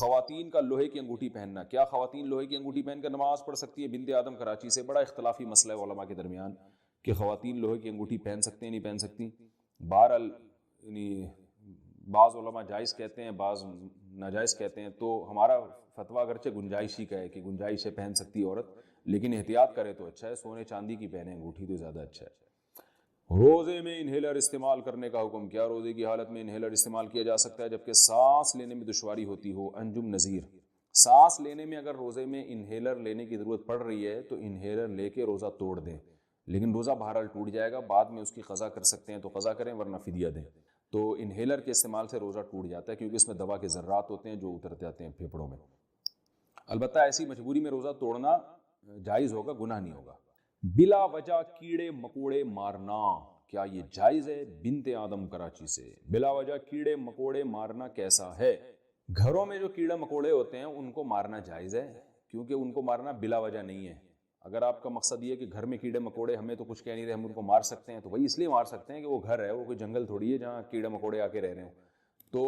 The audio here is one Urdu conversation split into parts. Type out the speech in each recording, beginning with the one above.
خواتین کا لوہے کی انگوٹھی پہننا، کیا خواتین لوہے کی انگوٹھی پہن کر نماز پڑھ سکتی ہے؟ بنت آدم کراچی سے، بڑا اختلافی مسئلہ ہے علماء کے درمیان کہ خواتین لوہے کی انگوٹھی پہن سکتے ہیں نہیں پہن سکتی. بہرحال یعنی بعض علماء جائز کہتے ہیں، بعض ناجائز کہتے ہیں. تو ہمارا فتویٰ اگرچہ گنجائشی کا ہے کہ گنجائش ہے پہن سکتی عورت، لیکن احتیاط کرے تو اچھا ہے، سونے چاندی کی پہنے انگوٹھی تو زیادہ اچھا ہے. روزے میں انہیلر استعمال کرنے کا حکم، کیا روزے کی حالت میں انہیلر استعمال کیا جا سکتا ہے جبکہ سانس لینے میں دشواری ہوتی ہو؟ انجم نذیر، سانس لینے میں اگر روزے میں انہیلر لینے کی ضرورت پڑ رہی ہے تو انہیلر لے کے روزہ توڑ دیں، لیکن روزہ بہرحال ٹوٹ جائے گا، بعد میں اس کی قضا کر سکتے ہیں تو قضا کریں ورنہ فدیہ دیں. تو انہیلر کے استعمال سے روزہ ٹوٹ جاتا ہے کیونکہ اس میں دوا کے ذرات ہوتے ہیں جو اتر جاتے ہیں پھیپھڑوں میں. البتہ ایسی مجبوری میں روزہ توڑنا جائز ہوگا، گناہ نہیں ہوگا. بلا وجہ کیڑے مکوڑے مارنا، کیا یہ جائز ہے؟ بنت آدم کراچی سے. بلا وجہ کیڑے مکوڑے مارنا کیسا ہے؟ گھروں میں جو کیڑے مکوڑے ہوتے ہیں ان کو مارنا جائز ہے، کیونکہ ان کو مارنا بلا وجہ نہیں ہے. اگر آپ کا مقصد یہ ہے کہ گھر میں کیڑے مکوڑے ہمیں تو کچھ کہہ نہیں رہے ہم ان کو مار سکتے ہیں، تو وہی اس لیے مار سکتے ہیں کہ وہ گھر ہے، وہ کوئی جنگل تھوڑی ہے جہاں کیڑے مکوڑے آ کے رہ رہے ہوں. تو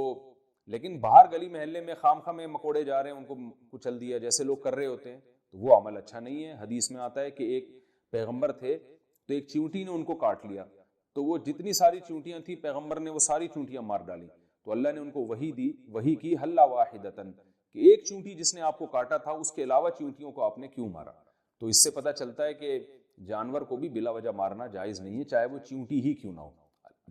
لیکن باہر گلی محلے میں خام خواہ میں مکوڑے جا رہے ہیں ان کو کچل دیا جیسے لوگ کر رہے ہوتے ہیں، تو وہ عمل اچھا نہیں ہے. حدیث میں آتا ہے کہ ایک پیغمبر تھے تو ایک چیونٹی نے ان کو کاٹ لیا، تو وہ جتنی ساری چیونٹیاں تھیں پیغمبر نے وہ ساری چیونٹیاں مار ڈالی. تو اللہ نے ان کو وحی دی، وحی کی حلا واحدتن، کہ ایک چیونٹی جس نے آپ کو کاٹا تھا اس کے علاوہ چیونٹیوں کو آپ نے کیوں مارا. تو اس سے پتہ چلتا ہے کہ جانور کو بھی بلا وجہ مارنا جائز نہیں ہے، چاہے وہ چیونٹی ہی کیوں نہ ہو.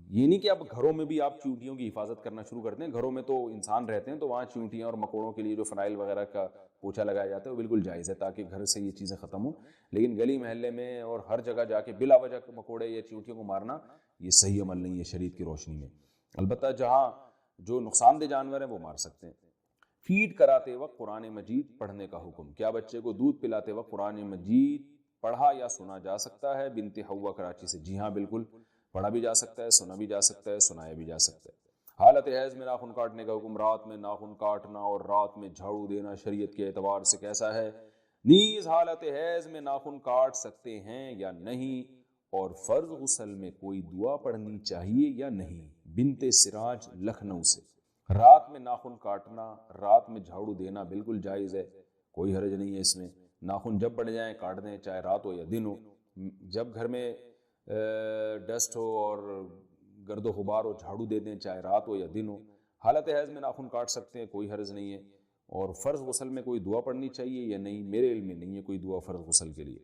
یہ نہیں کہ اب گھروں میں بھی آپ چیونٹیوں کی حفاظت کرنا شروع کرتے ہیں، گھروں میں تو انسان رہتے ہیں تو وہاں چیونٹیاں اور مکوڑوں کے لیے جو فنائل وغیرہ کا پوچھا لگایا جاتا ہے وہ بالکل جائز ہے تاکہ گھر سے یہ چیزیں ختم ہوں. لیکن گلی محلے میں اور ہر جگہ جا کے بلا وجہ مکوڑے یا چیونٹیوں کو مارنا یہ صحیح عمل نہیں ہے شریعت کی روشنی میں. البتہ جہاں جو نقصان دہ جانور ہیں وہ مار سکتے ہیں. فیڈ کراتے وقت قرآن مجید پڑھنے کا حکم، کیا بچے کو دودھ پلاتے وقت قرآن مجید پڑھا یا سنا جا سکتا ہے؟ بنت حوا کراچی سے. جی ہاں بالکل، پڑھا بھی جا سکتا ہے، سنا بھی جا سکتا ہے، سنایا بھی جا سکتا ہے. حالت حیض میں ناخن کاٹنے کا حکم، رات میں ناخن کاٹنا اور رات میں جھاڑو دینا شریعت کے اعتبار سے کیسا ہے؟ نیز حالت حیض میں ناخن کاٹ سکتے ہیں یا نہیں، اور فرض غسل میں کوئی دعا پڑھنی چاہیے یا نہیں؟ بنت سراج لکھنؤ سے. رات میں ناخن کاٹنا، رات میں جھاڑو دینا بالکل جائز ہے، کوئی حرج نہیں ہے اس میں. ناخن جب بڑھ جائیں کاٹ دیں، چاہے رات ہو یا دن ہو. جب گھر میں ڈسٹ ہو اور گرد و غبار ہو جھاڑو دے دیں، چاہے رات ہو یا دن ہو. حالت حیض میں ناخن کاٹ سکتے ہیں، کوئی حرج نہیں ہے. اور فرض غسل میں کوئی دعا پڑھنی چاہیے یا نہیں؟ میرے علم میں نہیں ہے کوئی دعا فرض غسل کے لیے.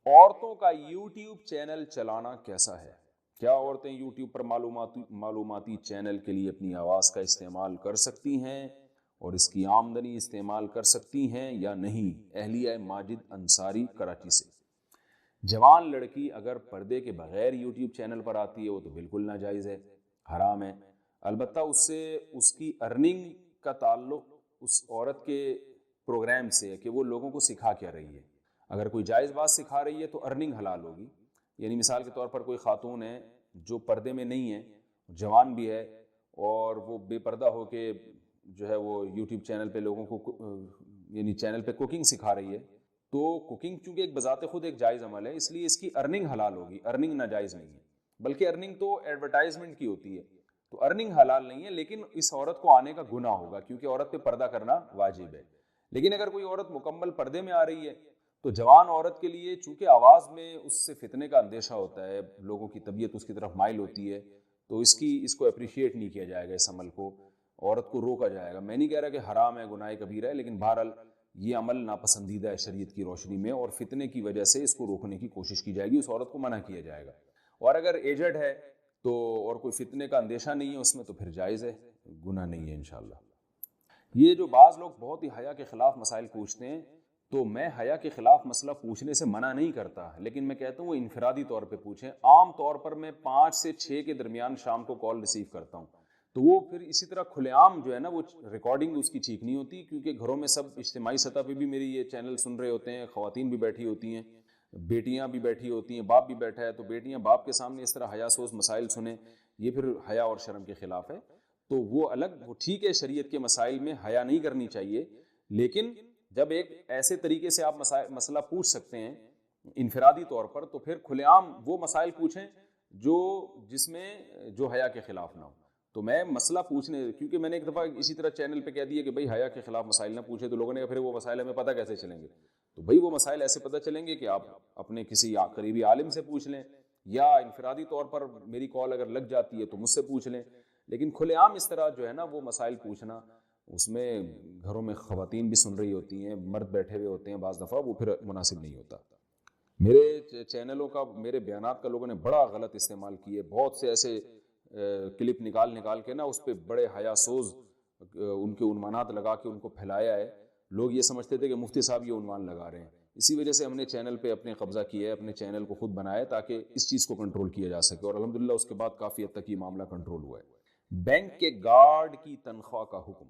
عورتوں کا یوٹیوب چینل چلانا کیسا ہے؟ کیا عورتیں یوٹیوب پر معلوماتی چینل کے لیے اپنی آواز کا استعمال کر سکتی ہیں اور اس کی آمدنی استعمال کر سکتی ہیں یا نہیں؟ اہلیہ ماجد انصاری کراچی سے. جوان لڑکی اگر پردے کے بغیر یوٹیوب چینل پر آتی ہے وہ تو بالکل ناجائز ہے، حرام ہے. البتہ اس سے اس کی ارننگ کا تعلق اس عورت کے پروگرام سے ہے کہ وہ لوگوں کو سکھا کیا رہی ہے. اگر کوئی جائز بات سکھا رہی ہے تو ارننگ حلال ہوگی. یعنی مثال کے طور پر کوئی خاتون ہے جو پردے میں نہیں ہے، جوان بھی ہے، اور وہ بے پردہ ہو کے جو ہے وہ یوٹیوب چینل پہ لوگوں کو یعنی چینل پہ کوکنگ سکھا رہی ہے، تو کوکنگ چونکہ ایک بذات خود ایک جائز عمل ہے اس لیے اس کی ارننگ حلال ہوگی، ارننگ ناجائز نہیں ہے. بلکہ ارننگ تو ایڈورٹائزمنٹ کی ہوتی ہے، تو ارننگ حلال نہیں ہے، لیکن اس عورت کو آنے کا گناہ ہوگا کیونکہ عورت پہ پردہ کرنا واجب ہے. لیکن اگر کوئی عورت مکمل پردے میں آ رہی ہے تو جوان عورت کے لیے چونکہ آواز میں اس سے فتنے کا اندیشہ ہوتا ہے، لوگوں کی طبیعت اس کی طرف مائل ہوتی ہے، تو اس کو اپریشیٹ نہیں کیا جائے گا، اس عمل کو عورت کو روکا جائے گا. میں نہیں کہہ رہا کہ حرام ہے، گناہ کبیرہ ہے، لیکن بہرحال یہ عمل ناپسندیدہ ہے شریعت کی روشنی میں، اور فتنے کی وجہ سے اس کو روکنے کی کوشش کی جائے گی، اس عورت کو منع کیا جائے گا. اور اگر ایجڈ ہے تو اور کوئی فتنے کا اندیشہ نہیں ہے اس میں تو پھر جائز ہے، گناہ نہیں ہے انشاءاللہ. یہ جو بعض لوگ بہت ہی حیا کے خلاف مسائل پوچھتے ہیں، تو میں حیا کے خلاف مسئلہ پوچھنے سے منع نہیں کرتا، لیکن میں کہتا ہوں وہ انفرادی طور پہ پوچھیں. عام طور پر میں 5 سے 6 کے درمیان شام کو کال ریسیو کرتا ہوں، تو وہ پھر اسی طرح کھلے عام جو ہے نا وہ ریکارڈنگ اس کی ٹھیک نہیں ہوتی، کیونکہ گھروں میں سب اجتماعی سطح پہ بھی میری یہ چینل سن رہے ہوتے ہیں، خواتین بھی بیٹھی ہوتی ہیں، بیٹیاں بھی بیٹھی ہوتی ہیں، باپ بھی بیٹھا ہے، تو بیٹیاں باپ کے سامنے اس طرح حیا سوز مسائل سنیں، یہ پھر حیا اور شرم کے خلاف ہے. تو وہ الگ، وہ ٹھیک ہے شریعت کے مسائل میں حیا نہیں کرنی چاہیے، لیکن جب ایک ایسے طریقے سے آپ مسئلہ پوچھ سکتے ہیں انفرادی طور پر، تو پھر کھلے عام وہ مسائل پوچھیں جو جس میں جو حیا کے خلاف نہ ہو. تو میں مسئلہ پوچھنے، کیونکہ میں نے ایک دفعہ اسی طرح چینل پہ کہہ دیا کہ بھائی حیا کے خلاف مسائل نہ پوچھے، تو لوگوں نے کہا پھر وہ مسائل ہمیں پتہ کیسے چلیں گے؟ تو بھائی وہ مسائل ایسے پتہ چلیں گے کہ آپ اپنے کسی قریبی عالم سے پوچھ لیں، یا انفرادی طور پر میری کال اگر لگ جاتی ہے تو مجھ سے پوچھ لیں. لیکن کھلے عام اس طرح جو ہے نا وہ مسائل پوچھنا، اس میں گھروں میں خواتین بھی سن رہی ہوتی ہیں، مرد بیٹھے ہوئے ہوتے ہیں، بعض دفعہ وہ پھر مناسب نہیں ہوتا. میرے چینلوں کا، میرے بیانات کا لوگوں نے بڑا غلط استعمال کیے، بہت سے ایسے کلپ نکال کے نا اس پہ بڑے حیا سوز ان کے عنوانات لگا کے ان کو پھیلایا ہے. لوگ یہ سمجھتے تھے کہ مفتی صاحب یہ عنوان لگا رہے ہیں. اسی وجہ سے ہم نے چینل پہ اپنے قبضہ کیا ہے، اپنے چینل کو خود بنایا تاکہ اس چیز کو کنٹرول کیا جا سکے، اور الحمدللہ اس کے بعد کافی حد تک یہ معاملہ کنٹرول ہوا ہے. بینک کے گارڈ کی تنخواہ کا حکم.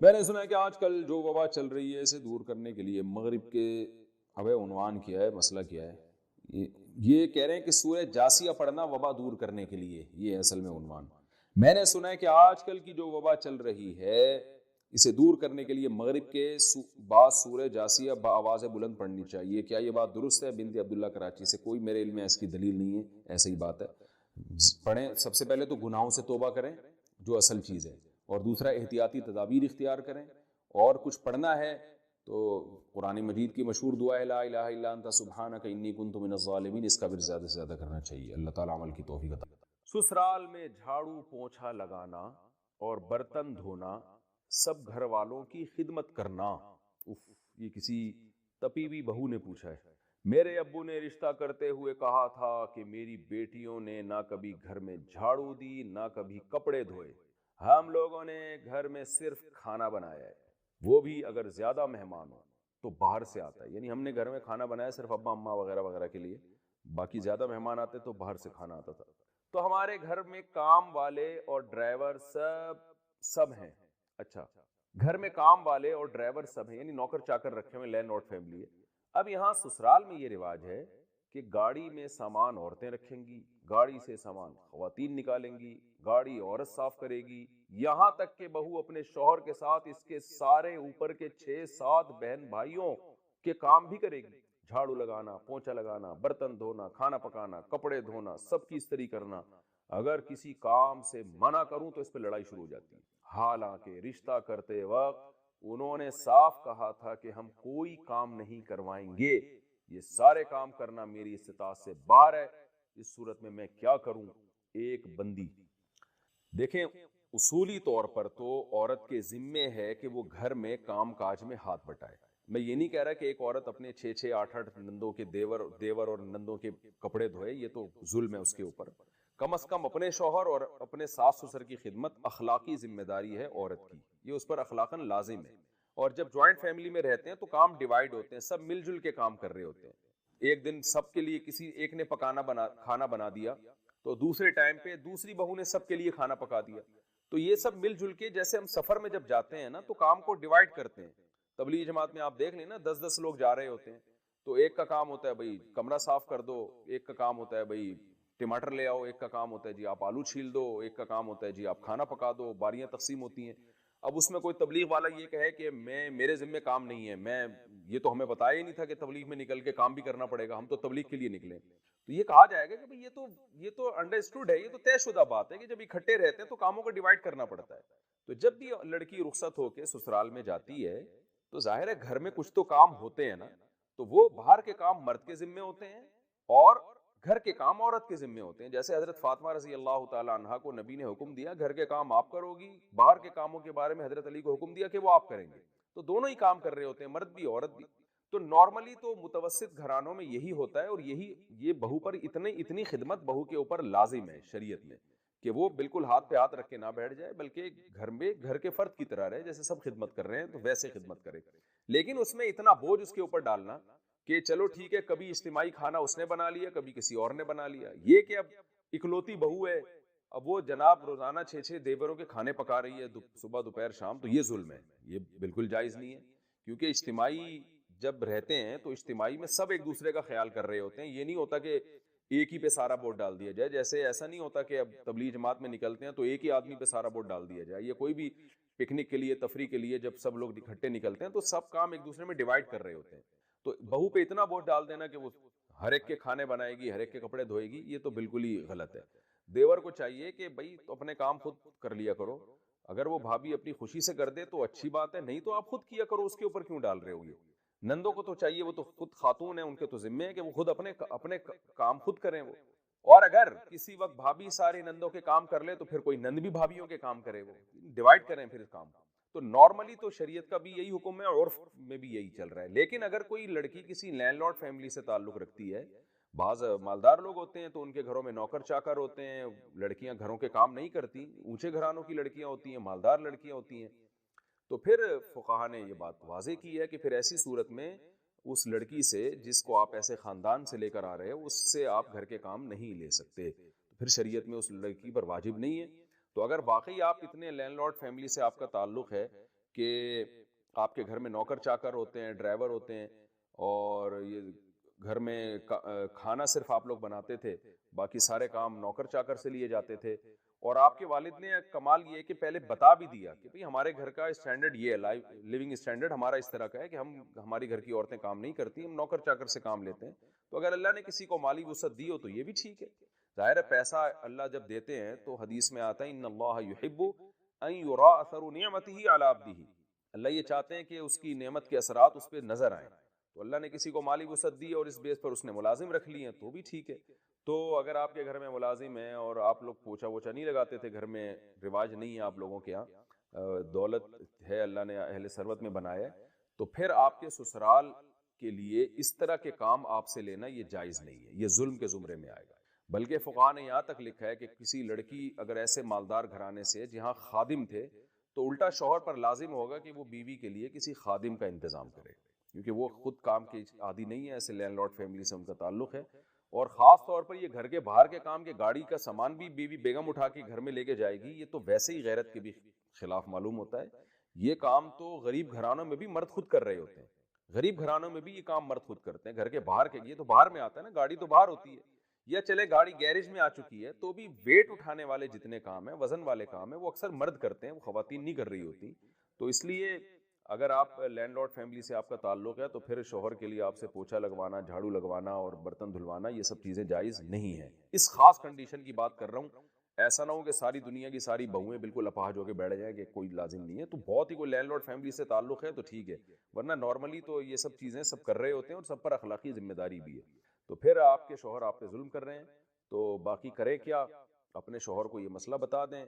میں نے سنا ہے کہ آج کل جو وبا چل رہی ہے اسے دور کرنے کے لیے مغرب کے عنوان کیا ہے، مسئلہ کیا ہے، یہ کہہ رہے ہیں کہ سورہ جاسیہ پڑھنا وبا دور کرنے کے لیے، یہ اصل میں عنوان. میں نے سنا ہے کہ آج کل کی جو وبا چل رہی ہے اسے دور کرنے کے لیے مغرب کے بعد سورہ جاسیہ بآواز بلند پڑھنی چاہیے. کیا یہ بات درست ہے؟ بنت عبداللہ کراچی سے. کوئی میرے علم میں اس کی دلیل نہیں ہے، ایسے ہی بات ہے. پڑھیں. سب سے پہلے تو گناہوں سے توبہ کریں جو اصل چیز ہے، اور دوسرا احتیاطی تدابیر اختیار کریں. اور کچھ پڑھنا ہے تو قرآن مجید کی مشہور دعا ہے لا الہ الا انت سبحانک انی کنت من الظالمین، اس کا بھی زیادہ سے زیادہ کرنا چاہیے. اللہ تعالیٰ عمل کی توفیق عطا. سسرال میں جھاڑو پونچھا لگانا اور برتن دھونا، سب گھر والوں کی خدمت کرنا. یہ کسی تپی ہوئی بہو نے پوچھا ہے. میرے ابو نے رشتہ کرتے ہوئے کہا تھا کہ میری بیٹیوں نے نہ کبھی گھر میں جھاڑو دی نہ کبھی کپڑے دھوئے. ہم لوگوں نے گھر میں صرف کھانا بنایا ہے، وہ بھی اگر زیادہ مہمان ہو تو باہر سے آتا ہے. یعنی ہم نے گھر میں کھانا بنایا صرف ابا اماں وغیرہ وغیرہ کے لیے، باقی زیادہ مہمان آتے تو باہر سے کھانا آتا تھا. تو ہمارے گھر میں کام والے اور ڈرائیور سب ہیں. اچھا، گھر میں کام والے اور ڈرائیور سب ہیں، یعنی نوکر چاکر رکھے ہوئے، لینڈ لارڈ فیملی ہے. اب یہاں سسرال میں یہ رواج ہے کہ گاڑی میں سامان عورتیں رکھیں گی، گاڑی سے سامان خواتین نکالیں گی، گاڑی عورت صاف کرے گی، یہاں تک کہ بہو اپنے شوہر کے ساتھ اس کے سارے اوپر کے 6-7 بہن بھائیوں کے کام بھی کرے گی. جھاڑو لگانا، پونچھا لگانا، برتن دھونا، کھانا پکانا، کپڑے دھونا، سب کی استری کرنا. اگر کسی کام سے منع کروں تو اس پہ لڑائی شروع ہو جاتی ہے. حالانکہ رشتہ کرتے وقت انہوں نے صاف کہا تھا کہ ہم کوئی کام نہیں کروائیں گے، یہ سارے کام کرنا میری استطاعت سے باہر ہے. اس صورت میں کیا کروں؟ ایک بندی. دیکھیں، اصولی طور پر تو عورت کے ذمے ہے کہ وہ گھر میں کام کاج میں ہاتھ بٹائے. میں یہ نہیں کہہ رہا کہ ایک عورت اپنے 6-8 نندوں کے دیور اور نندوں کے کپڑے دھوئے، یہ تو ظلم ہے اس کے اوپر. کم از کم اپنے شوہر اور اپنے ساس سسر کی خدمت اخلاقی ذمہ داری ہے عورت کی، یہ اس پر اخلاقاً لازم ہے. اور جب جوائنٹ فیملی میں رہتے ہیں تو کام ڈیوائیڈ ہوتے ہیں، سب مل جل کے کام کر رہے ہوتے ہیں. ایک دن سب کے لیے کسی ایک نے کھانا بنا دیا تو دوسرے ٹائم پہ دوسری بہو نے سب کے لیے کھانا پکا دیا. تو یہ سب مل جل کے، جیسے ہم سفر میں جب جاتے ہیں نا تو کام کو ڈیوائیڈ کرتے ہیں. تبلیغ جماعت میں آپ دیکھ لیں نا 10 لوگ جا رہے ہوتے ہیں، تو ایک کا کام ہوتا ہے بھائی کمرہ صاف کر دو، ایک کا کام ہوتا ہے بھائی ٹماٹر لے آؤ، ایک کا کام ہوتا ہے جی آپ آلو چھیل دو، ایک کا کام ہوتا ہے جی آپ کھانا پکا دو. باریاں تقسیم ہوتی ہیں. اب اس میں کوئی تبلیغ والا یہ کہے کہ میرے ذمہ کام نہیں ہے، یہ تو ہمیں بتایا ہی نہیں تھا کہ تبلیغ میں نکل کے کام بھی کرنا پڑے گا، ہم تو تبلیغ کے لیے نکلے. تو یہ کہا جائے گا کہ بھئی یہ تو انڈرسٹوڈ ہے، یہ تو طے شدہ بات ہے کہ جب اکٹھے رہتے ہیں تو کاموں کو ڈیوائیڈ کرنا پڑتا ہے. تو جب بھی لڑکی رخصت ہو کے سسرال میں جاتی ہے تو ظاہر ہے گھر میں کچھ تو کام ہوتے ہیں نا، تو وہ باہر کے کام مرد کے ذمے ہوتے ہیں اور گھر کے کام عورت کے ذمے ہوتے ہیں. جیسے حضرت فاطمہ رضی اللہ تعالی عنہا کو نبی نے حکم دیا گھر کے کام آپ کرو گی، باہر کے کاموں کے بارے میں حضرت علی کو حکم دیا کہ وہ آپ کریں گے. تو دونوں ہی کام کر رہے ہوتے ہیں، مرد بھی عورت بھی. تو نارملی تو متوسط گھرانوں میں یہی ہوتا ہے، اور یہ بہو پر اتنی خدمت بہو کے اوپر لازم ہے شریعت میں کہ وہ بالکل ہاتھ پہ ہاتھ رکھ کے نہ بیٹھ جائے، بلکہ گھر کے فرد کی طرح رہے. جیسے سب خدمت کر رہے ہیں تو ویسے خدمت کرے. لیکن اس میں اتنا بوجھ اس کے اوپر ڈالنا کہ چلو ٹھیک ہے کبھی اجتماعی کھانا اس نے بنا لیا، کبھی کسی اور نے بنا لیا، یہ کہ اب اکلوتی بہو ہے، اب وہ جناب روزانہ 6 دیوروں کے کھانے پکا رہی ہے صبح دوپہر شام، تو یہ ظلم ہے، یہ بالکل جائز نہیں ہے. کیونکہ اجتماعی جب رہتے ہیں تو اجتماعی میں سب ایک دوسرے کا خیال کر رہے ہوتے ہیں. یہ نہیں ہوتا کہ ایک ہی پہ سارا ووٹ ڈال دیا جائے. جیسے ایسا نہیں ہوتا کہ اب تبلیغ جماعت میں نکلتے ہیں تو ایک ہی آدمی پہ سارا ووٹ ڈال دیا جائے. یہ کوئی بھی پکنک کے لیے، تفریح کے لیے جب سب لوگ اکٹھے نکلتے ہیں تو سب کام ایک دوسرے میں ڈیوائیڈ کر رہے ہوتے ہیں. تو بہو پہ اتنا ووٹ ڈال دینا کہ وہ ہر ایک کے کھانے بنائے گی، ہر ایک کے کپڑے دھوئے گی، یہ تو بالکل ہی غلط ہے. دیور کو چاہیے کہ بھائی تو اپنے کام خود کر لیا کرو، اگر وہ بھابھی اپنی خوشی سے کر دے تو اچھی بات ہے، نہیں تو آپ خود کیا کرو، اس کے اوپر کیوں ڈال رہے ہو؟ یہ نندوں کو تو چاہیے، وہ تو خود خاتون ہیں، ان کے تو ذمے ہے کہ وہ خود اپنے کام خود کریں وہ. اور اگر کسی وقت بھابھی سارے نندوں کے کام کر لے تو پھر کوئی نند بھی بھابھیوں کے کام کرے، وہ ڈیوائڈ کریں پھر اس کام. تو نارملی تو شریعت کا بھی یہی حکم ہے، عرف میں بھی یہی چل رہا ہے. لیکن اگر کوئی لڑکی کسی لینڈ لارڈ فیملی سے تعلق رکھتی ہے، بعض مالدار لوگ ہوتے ہیں تو ان کے گھروں میں نوکر چاکر ہوتے ہیں، لڑکیاں گھروں کے کام نہیں کرتی، اونچے گھرانوں کی لڑکیاں ہوتی ہیں، مالدار لڑکیاں ہوتی ہیں، تو پھر فقہا نے یہ بات واضح کی ہے کہ پھر ایسی صورت میں اس لڑکی سے جس کو آپ ایسے خاندان سے لے کر آ رہے ہیں اس سے آپ گھر کے کام نہیں لے سکتے، تو پھر شریعت میں اس لڑکی پر واجب نہیں ہے. تو اگر واقعی آپ اتنے لینڈ لارڈ فیملی سے آپ کا تعلق ہے کہ آپ کے گھر میں نوکر چاکر ہوتے ہیں، ڈرائیور ہوتے ہیں، اور یہ گھر میں کھانا صرف آپ لوگ بناتے تھے، باقی سارے کام نوکر چاکر سے لیے جاتے تھے، اور آپ کے والد نے کمال یہ کہ پہلے بتا بھی دیا کہ بھئی ہمارے گھر کا اسٹینڈرڈ یہ ہے، لیونگ اسٹینڈرڈ ہمارا اس طرح کا ہے کہ ہماری گھر کی عورتیں کام نہیں کرتی، ہم نوکر چاکر سے کام لیتے ہیں. تو اگر اللہ نے کسی کو مالی وسعت دی ہو تو یہ بھی ٹھیک ہے. ظاہر ہے پیسہ اللہ جب دیتے ہیں تو حدیث میں آتا ہے ان اللہ یحب ان یرا اثر نعمته علی عبده، اللہ یہ چاہتے ہیں کہ اس کی نعمت کے اثرات اس پہ نظر آئیں. تو اللہ نے کسی کو مالی وسعت دی اور اس بیس پر اس نے ملازم رکھ لی ہیں تو بھی ٹھیک ہے. تو اگر آپ کے گھر میں ملازم ہیں اور آپ لوگ پوچھا ووچھا نہیں لگاتے تھے، گھر میں رواج نہیں ہے آپ لوگوں کے یہاں، دولت ہے اللہ نے اہل ثروت میں بنایا ہے، تو پھر آپ کے سسرال کے لیے اس طرح کے کام آپ سے لینا یہ جائز نہیں ہے، یہ ظلم کے زمرے میں آئے گا. بلکہ فقہا نے یہاں تک لکھا ہے کہ کسی لڑکی اگر ایسے مالدار گھرانے سے جہاں خادم تھے تو الٹا شوہر پر لازم ہوگا کہ وہ بیوی کے لیے کسی خادم کا انتظام کرے، کیونکہ وہ خود کام کے عادی نہیں ہے، ایسے لینڈ لارڈ فیملی سے ان کا تعلق ہے. اور خاص طور پر یہ گھر کے باہر کے کام کے گاڑی کا سامان بھی بیوی بیگم اٹھا کے گھر میں لے کے جائے گی، یہ تو ویسے ہی غیرت کے بھی خلاف معلوم ہوتا ہے. یہ کام تو غریب گھرانوں میں بھی مرد خود کر رہے ہوتے ہیں، غریب گھرانوں میں بھی یہ کام مرد خود کرتے ہیں. گھر کے باہر کے یہ تو باہر میں آتا ہے نا، گاڑی تو باہر ہوتی ہے، یا چلے گاڑی گیرج میں آ چکی ہے تو بھی ویٹ اٹھانے والے جتنے کام ہیں، وزن والے کام ہیں، وہ اکثر مرد کرتے ہیں، وہ خواتین نہیں کر رہی ہوتی. تو اس لیے اگر آپ لینڈ لارڈ فیملی سے آپ کا تعلق ہے تو پھر شوہر کے لیے آپ سے پوچھا لگوانا، جھاڑو لگوانا اور برتن دھلوانا یہ سب چیزیں جائز نہیں ہیں. اس خاص کنڈیشن کی بات کر رہا ہوں، ایسا نہ ہو کہ ساری دنیا کی ساری بہویں بالکل اپاہج ہو کے بیٹھ جائیں کہ کوئی لازم نہیں ہے. تو بہت ہی کوئی لینڈ لارڈ فیملی سے تعلق ہے تو ٹھیک ہے، ورنہ نارملی تو یہ سب چیزیں سب کر رہے ہوتے ہیں اور سب پر اخلاقی ذمہ داری بھی ہے. تو پھر آپ کے شوہر آپ پہ ظلم کر رہے ہیں تو باقی کرے کیا، اپنے شوہر کو یہ مسئلہ بتا دیں.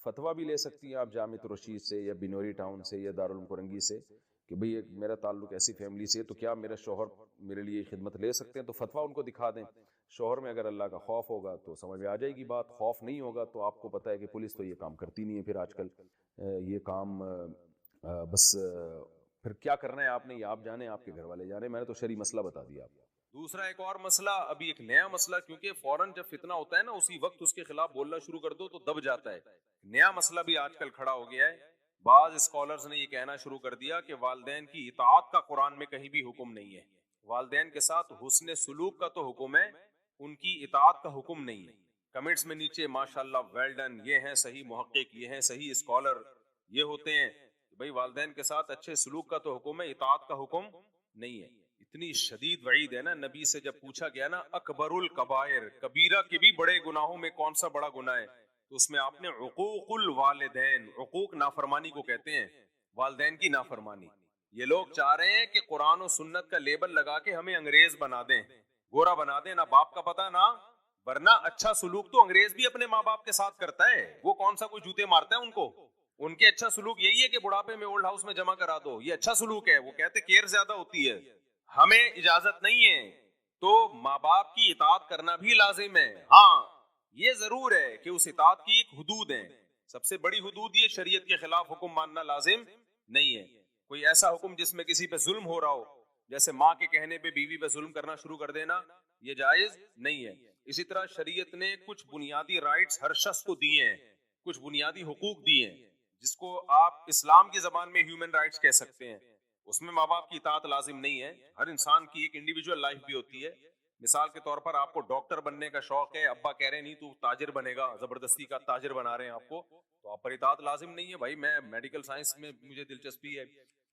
فتویٰ بھی لے سکتی ہیں آپ جامع الرشید سے یا بنوری ٹاؤن سے یا دارالعلوم کرنگی سے کہ بھئی میرا تعلق ایسی فیملی سے ہے تو کیا میرا شوہر میرے لیے خدمت لے سکتے ہیں، تو فتویٰ ان کو دکھا دیں. شوہر میں اگر اللہ کا خوف ہوگا تو سمجھ میں آ جائے گی بات، خوف نہیں ہوگا تو آپ کو پتہ ہے کہ پولیس تو یہ کام کرتی نہیں ہے پھر آج کل. یہ کام بس پھر کیا کرنا ہے آپ نے یہ آپ جانے، آپ کے گھر والے جانے. میں نے تو شرعی مسئلہ بتا دیا آپ کو. دوسرا ایک اور مسئلہ، ابھی ایک نیا مسئلہ، کیونکہ فوراً جب فتنہ ہوتا ہے نا اسی وقت اس کے خلاف بولنا شروع کر دو تو دب جاتا ہے. نیا مسئلہ بھی آج کل کھڑا ہو گیا ہے. بعض اسکالرز نے یہ کہنا شروع کر دیا کہ والدین کی اطاعت کا قرآن میں کہیں بھی حکم نہیں ہے، والدین کے ساتھ حسن سلوک کا تو حکم ہے، ان کی اطاعت کا حکم نہیں ہے. کمنٹس میں نیچے ماشاءاللہ ویل ڈن، یہ ہیں صحیح محقق، یہ ہیں صحیح اسکالر، یہ ہوتے ہیں بھئی والدین کے ساتھ اچھے سلوک کا تو حکم ہے، اطاعت کا حکم نہیں ہے. اتنی شدید وعید ہے نا. نبی سے جب پوچھا گیا نا اکبر الکبائر، کبیرہ کے بھی بڑے گناہوں میں کون سا بڑا گناہ ہے، تو اس میں آپ نے عقوق الوالدین، عقوق نافرمانی کو کہتے ہیں، والدین کی نافرمانی. یہ لوگ چاہ رہے ہیں کہ قرآن و سنت کا لیبل لگا کے ہمیں انگریز بنا دیں، گورا بنا دیں، نہ باپ کا پتہ نہ، ورنہ اچھا سلوک تو انگریز بھی اپنے ماں باپ کے ساتھ کرتا ہے. وہ کون سا کوئی جوتے مارتا ہے ان کو؟ ان کے اچھا سلوک یہی ہے کہ بڑھاپے میں اولڈ ہاؤس میں جمع کرا دو، یہ اچھا سلوک ہے. وہ کہتے کیئر زیادہ ہوتی ہے، ہمیں اجازت نہیں ہے. تو ماں باپ کی اطاعت کرنا بھی لازم ہے. ہاں یہ ضرور ہے کہ اس اطاعت کی ایک حدود ہے، سب سے بڑی حدود یہ شریعت کے خلاف حکم ماننا لازم نہیں ہے. کوئی ایسا حکم جس میں کسی پہ ظلم ہو رہا ہو، جیسے ماں کے کہنے پہ بیوی پہ ظلم کرنا شروع کر دینا، یہ جائز نہیں ہے. اسی طرح شریعت نے کچھ بنیادی رائٹس ہر شخص کو دیے ہیں، کچھ بنیادی حقوق دیے ہیں جس کو آپ اسلام کی زبان میں ہیومن رائٹس کہہ سکتے ہیں. اس میں ماں باپ کی اطاعت لازم نہیں ہے. ہر انسان کی ایک انڈیویجول لائف بھی ہوتی ہے. مثال کے طور پر آپ کو ڈاکٹر بننے کا شوق ہے، ابا کہہ رہے نہیں تو تاجر بنے گا، زبردستی کا تاجر بنا رہے ہیں آپ کو، تو آپ پر اطاعت لازم نہیں ہے. بھائی میں میڈیکل سائنس میں مجھے دلچسپی ہے،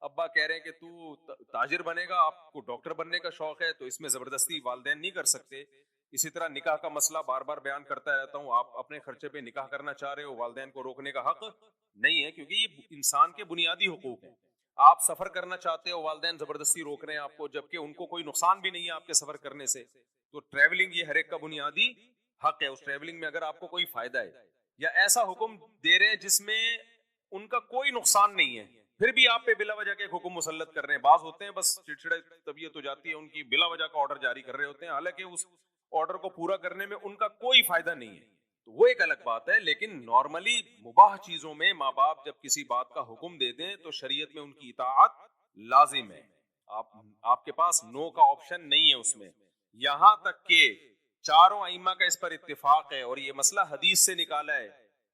ابا کہہ رہے ہیں کہ تو تاجر بنے گا، آپ کو ڈاکٹر بننے کا شوق ہے، تو اس میں زبردستی والدین نہیں کر سکتے. اسی طرح نکاح کا مسئلہ بار بار بیان کرتا رہتا ہوں، آپ اپنے خرچے پہ نکاح کرنا چاہ رہے ہو، والدین کو روکنے کا حق نہیں ہے، کیونکہ یہ انسان کے بنیادی حقوق ہیں. آپ سفر کرنا چاہتے ہو، والدین زبردستی روک رہے ہیں آپ کو، جبکہ ان کو کوئی نقصان بھی نہیں ہے آپ کے سفر کرنے سے. تو ٹریولنگ یہ ہر ایک کا بنیادی حق ہے، اس ٹریولنگ میں اگر آپ کو کوئی فائدہ ہے، یا ایسا حکم دے رہے ہیں جس میں ان کا کوئی نقصان نہیں ہے، پھر بھی آپ پہ بلا وجہ کے حکم مسلط کر رہے ہیں. بعض ہوتے ہیں بس چڑچڑے طبیعت ہو جاتی ہے ان کی، بلا وجہ کا آرڈر جاری کر رہے ہوتے ہیں، حالانکہ اس آرڈر کو پورا کرنے میں ان کا کوئی فائدہ نہیں ہے. تو وہ ایک الگ بات ہے. لیکن نارملی مباح چیزوں میں ماں باپ جب کسی بات کا حکم دے دیں تو شریعت میں ان کی اطاعت لازم ہے. آپ کے پاس نو کا آپشن نہیں ہے اس میں. یہاں تک کہ چاروں ائمہ کا اس پر اتفاق ہے، اور یہ مسئلہ حدیث سے نکالا ہے،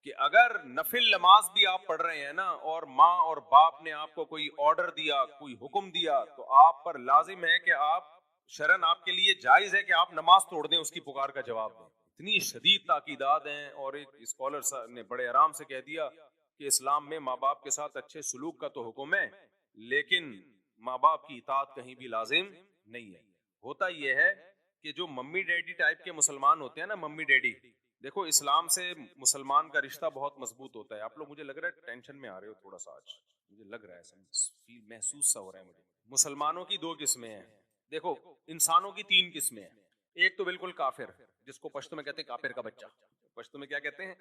کہ اگر نفل نماز بھی آپ پڑھ رہے ہیں نا، اور ماں اور باپ نے آپ کو کوئی آرڈر دیا، کوئی حکم دیا، تو آپ پر لازم ہے کہ آپ شرعن آپ کے لیے جائز ہے کہ آپ نماز توڑ دیں، اس کی پکار کا جواب دیں. اتنی شدید تاکیدات ہیں. اور ایک اسکالر نے بڑے آرام سے کہہ دیا کہ اسلام میں ماں باپ کے ساتھ اچھے سلوک کا تو حکم ہے، لیکن ماں باپ کی اطاعت کہیں بھی لازم نہیں ہے. ہوتا یہ ہے کہ جو ممی ڈیڈی ٹائپ کے مسلمان ہوتے ہیں نا، ممی ڈیڈی، دیکھو اسلام سے مسلمان کا رشتہ بہت مضبوط ہوتا ہے. آپ لوگ مجھے لگ رہا ہے ٹینشن میں آ رہے ہو تھوڑا سا، آج مجھے لگ رہا ہے محسوس سا ہو رہا ہے مجھے. مسلمانوں کی دو قسمیں ہیں. دیکھو انسانوں کی تین قسمیں ہیں. ایک تو بالکل کافر، جس کو پشتو میں کہتے ہیں کافر کا بچہ. پشتو میں کیا کہتے ہیں؟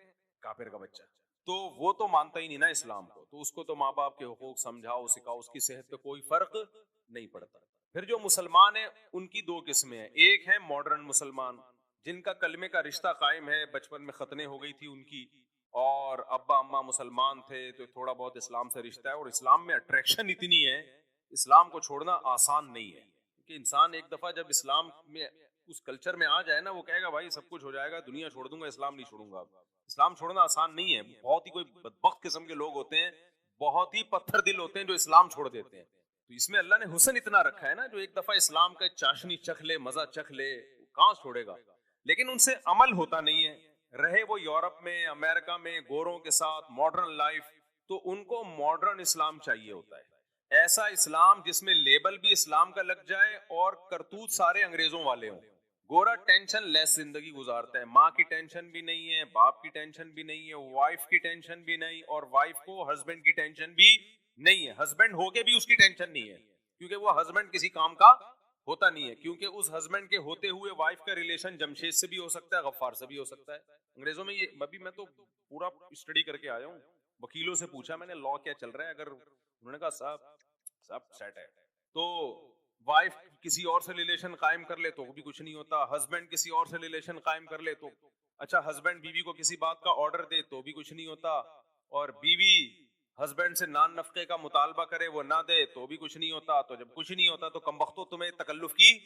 کافر کا بچہ. تو وہ تو مانتا ہی نہیں نا اسلام کو، تو اس کو تو ماں باپ کے حقوق سمجھاؤ سکھاؤ، اس کی صحت پہ کوئی فرق نہیں پڑتا. پھر جو مسلمان ہیں ان کی دو قسمیں ہیں. ایک ہے ماڈرن مسلمان، جن کا کلمے کا رشتہ قائم ہے، بچپن میں ختنیں ہو گئی تھی ان کی، اور ابا اماں مسلمان تھے تو تھوڑا بہت اسلام سے رشتہ ہے. اور اسلام میں اٹریکشن اتنی ہے، اسلام کو چھوڑنا آسان نہیں ہے. کہ انسان ایک دفعہ جب اسلام میں اس کلچر میں آ جائے نا، وہ کہے گا بھائی سب کچھ ہو جائے گا، دنیا چھوڑ دوں گا، اسلام نہیں چھوڑوں گا. اسلام چھوڑنا آسان نہیں ہے. بہت ہی کوئی بدبخت قسم کے لوگ ہوتے ہیں، بہت ہی پتھر دل ہوتے ہیں جو اسلام چھوڑ دیتے ہیں. تو اس میں اللہ نے حسن اتنا رکھا ہے نا، جو ایک دفعہ اسلام کا چاشنی چکھ لے، مزہ چکھ لے، کہاں چھوڑے گا. لیکن ان سے عمل ہوتا نہیں ہے. رہے وہ یورپ میں، امریکہ میں، گوروں کے ساتھ ماڈرن لائف، تو ان کو ماڈرن اسلام چاہیے ہوتا ہے. ایسا اسلام جس میں لیبل بھی اسلام کا لگ جائے اور کرتوت سارے انگریزوں والے ہوں. گورا ٹینشن لیس زندگی گزارتا ہے، ماں کی ٹینشن بھی نہیں ہے، باپ کی ٹینشن بھی نہیں ہے، وائف کی ٹینشن بھی نہیں، اور وائف کو ہسبینڈ کی ٹینشن بھی نہیں ہے. ہسبینڈ ہو کے بھی اس کی ٹینشن نہیں ہے، کیونکہ وہ ہسبینڈ کسی کام کا ہوتا نہیں ہے. کیونکہ اس ہسبینڈ کے ہوتے ہوئے وائف کا ریلیشن جمشید سے بھی ہو سکتا ہے، غفار سے بھی ہو سکتا ہے. انگریزوں میں یہ ابھی میں تو پورا اسٹڈی کر کے آیا ہوں، وکیلوں سے پوچھا میں نے لا کیا چل رہا ہے. اگر انہوں نے کہا صاحب سب سیٹ ہے، تو وائف کسی اور سے ریلیشن قائم کر لے تو بھی کچھ نہیں ہوتا، ہسبینڈ کسی اور سے ریلیشن قائم کر لے تو اچھا، ہسبینڈ بیوی کو کسی بات کا آرڈر دے تو بھی کچھ نہیں ہوتا، اور بیوی ہسبینڈ سے نان نفقے کا مطالبہ کرے وہ نہ دے تو بھی کچھ نہیں ہوتا. تو جب کچھ نہیں ہوتا تو کمبختو تمہیں تکلف کی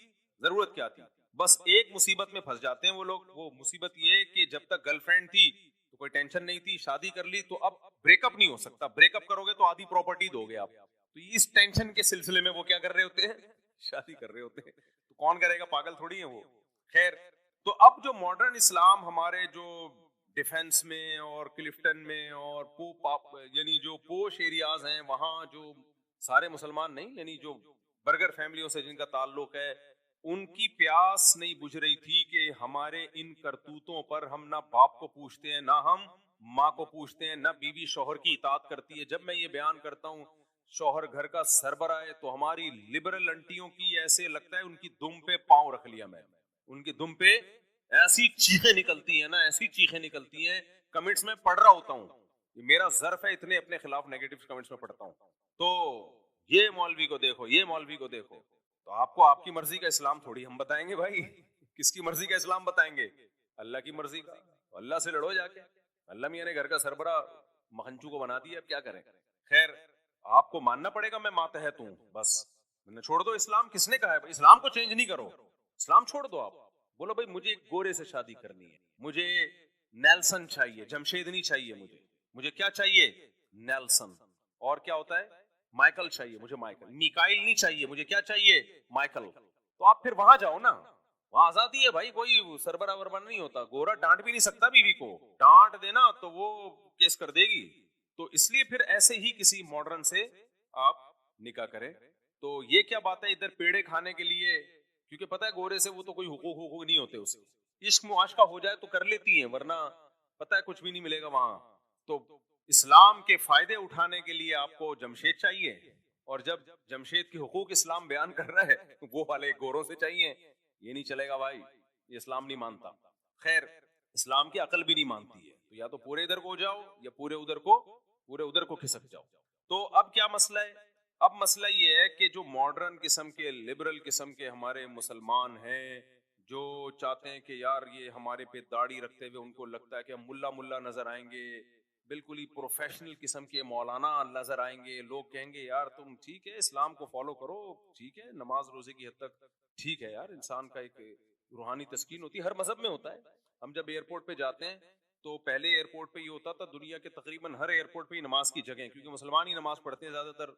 ضرورت کیا تھی. بس ایک مصیبت میں پھنس جاتے ہیں وہ لوگ. وہ مصیبت یہ کہ جب تک گرل فرینڈ تھی تو کوئی ٹینشن نہیں تھی، شادی کر لی تو اب بریک اپ نہیں ہو سکتا. بریک اپ کرو گے تو آدھی پراپرٹی دو گے آپ. تو اس ٹینشن کے سلسلے میں وہ کیا کر رہے ہوتے ہیں؟ شادی کر رہے ہوتے ہیں. تو کون کرے گا؟ پاگل تھوڑی ہیں وہ. خیر، تو اب جو ماڈرن اسلام ہمارے جو ڈیفنس میں اور کلفٹن میں اور یعنی جو پوش ایریاز ہیں وہاں جو سارے مسلمان نہیں، یعنی جو برگر فیملیوں سے جن کا تعلق ہے، ان کی پیاس نہیں بجھ رہی تھی کہ ہمارے ان کرتوتوں پر ہم نہ باپ کو پوچھتے ہیں، نہ ہم ماں کو پوچھتے ہیں، نہ بیوی شوہر کی اطاعت کرتی ہے. جب میں یہ بیان کرتا ہوں شوہر گھر کا سربراہ ہے، تو ہماری لبرل انٹیوں کی ایسے لگتا ہے ان کی دم پہ پاؤں رکھ لیا میں. ان کی دم پہ ایسی چیخیں نکلتی ہیں نا، ایسی چیخیں نکلتی ہیں. کمنٹس میں پڑھ رہا ہوتا ہوں، یہ میرا ظرف ہے، اتنے اپنے خلاف نیگیٹو کمنٹس میں پڑھتا ہوں. تو یہ مولوی کو دیکھو، یہ مولوی کو دیکھو. تو آپ کو آپ کی مرضی کا اسلام تھوڑی ہم بتائیں گے بھائی. کس کی مرضی کا اسلام بتائیں گے؟ اللہ کی مرضی کا. اللہ سے لڑو جا کے. اللہ میاں نے گھر کا سربراہ مکھنچو کو بنا دیا، اب کیا کریں. خیر، آپ کو ماننا پڑے گا میں ماتحت ہوں، بس میں نے چھوڑ دو اسلام. کس نے کہا ہے اسلام کو چینج نہیں کرو؟ اسلام چھوڑ دو. آپ بولو بھائی مجھے ایک گورے سے شادی کرنی ہے، مجھے نیلسن چاہیے، جمشید نہیں چاہیے. مجھے کیا چاہیے؟ نیلسن. اور کیا ہوتا ہے؟ مائیکل چاہیے مجھے، مائیکل. میکائل نہیں چاہیے مجھے، کیا چاہیے؟ مائیکل. تو آپ پھر وہاں جاؤ نا، وہاں آزادی ہے بھائی، کوئی سربراہ وربراہ نہیں ہوتا. گورا ڈانٹ بھی نہیں سکتا بیوی کو، ڈانٹ دینا تو وہ کیس کر دے گی. تو اس لیے پھر ایسے ہی کسی ماڈرن سے آپ نکاح کریں. تو یہ کیا بات ہے ادھر پیڑے کھانے کے لیے کیونکہ پتہ ہے گورے سے وہ تو کوئی حقوق نہیں ہوتے اسے, عشق معاشقہ ہو جائے تو کر لیتی ہیں, ورنہ پتہ ہے کچھ بھی نہیں ملے گا وہاں. تو اسلام کے فائدے اٹھانے کے لیے آپ کو جمشید چاہیے, اور جب جمشید کے حقوق اسلام بیان کر رہا ہے وہ والے گوروں سے چاہیے, یہ نہیں چلے گا بھائی, یہ اسلام نہیں مانتا. خیر اسلام کی عقل بھی نہیں مانتی ہے, تو یا تو پورے ادھر کو جاؤ یا پورے ادھر کو کھسک جاؤ. تو اب کیا مسئلہ ہے؟ اب مسئلہ یہ ہے کہ جو ماڈرن قسم کے لبرل قسم کے ہمارے مسلمان ہیں, جو چاہتے ہیں کہ یار یہ ہمارے پہ داڑھی رکھتے ہوئے ان کو لگتا ہے کہ ہم ملا نظر آئیں گے, بالکل ہی پروفیشنل قسم کے مولانا نظر آئیں گے, لوگ کہیں گے یار تم ٹھیک ہے اسلام کو فالو کرو, ٹھیک ہے نماز روزے کی حد تک ٹھیک ہے یار, انسان کا ایک روحانی تسکین ہوتی ہے, ہر مذہب میں ہوتا ہے. ہم جب ایئرپورٹ پہ جاتے ہیں تو پہلے ایئرپورٹ پہ یہ ہوتا تھا, دنیا کے تقریباً ہر ایئرپورٹ پہ ہی نماز کی جگہ ہیں, کیونکہ مسلمان ہی نماز پڑھتے ہیں زیادہ تر.